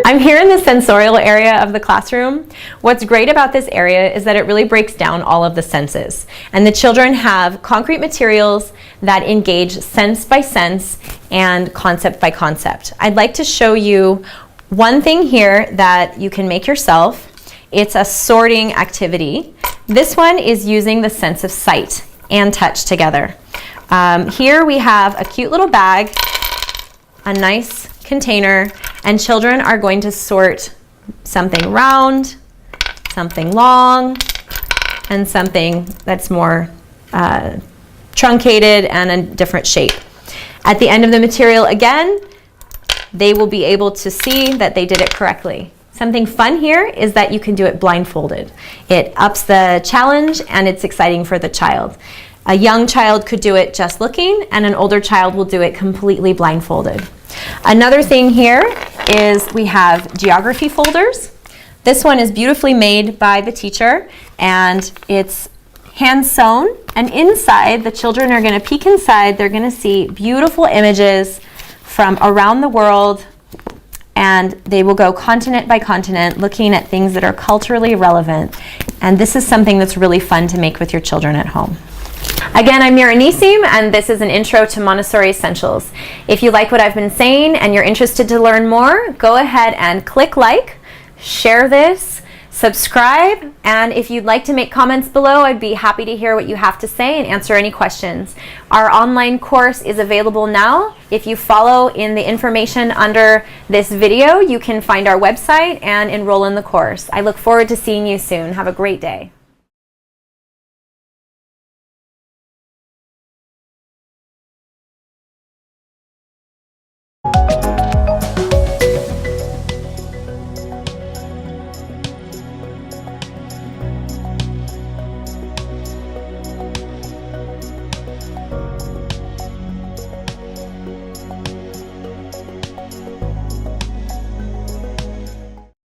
I'm here in the sensorial area of the classroom. What's great about this area is that it really breaks down all of the senses. And the children have concrete materials that engage sense by sense and concept by concept. I'd like to show you one thing here that you can make yourself. It's a sorting activity. This one is using the sense of sight and touch together. Here we have a cute little bag, a nice container, and children are going to sort something round, something long, and something that's more truncated and a different shape. At the end of the material, again, they will be able to see that they did it correctly. Something fun here is that you can do it blindfolded. It ups the challenge and it's exciting for the child. A young child could do it just looking, and an older child will do it completely blindfolded. Another thing here is we have geography folders. This one is beautifully made by the teacher, and it's hand sewn, and inside the children are going to peek inside. They're going to see beautiful images from around the world, and they will go continent by continent looking at things that are culturally relevant, and this is something that's really fun to make with your children at home. Again, I'm Mira Nisim, and this is an intro to Montessori Essentials. If you like what I've been saying and you're interested to learn more, go ahead and click like, share this, subscribe, and if you'd like to make comments below, I'd be happy to hear what you have to say and answer any questions. Our online course is available now. If you follow in the information under this video, you can find our website and enroll in the course. I look forward to seeing you soon. Have a great day.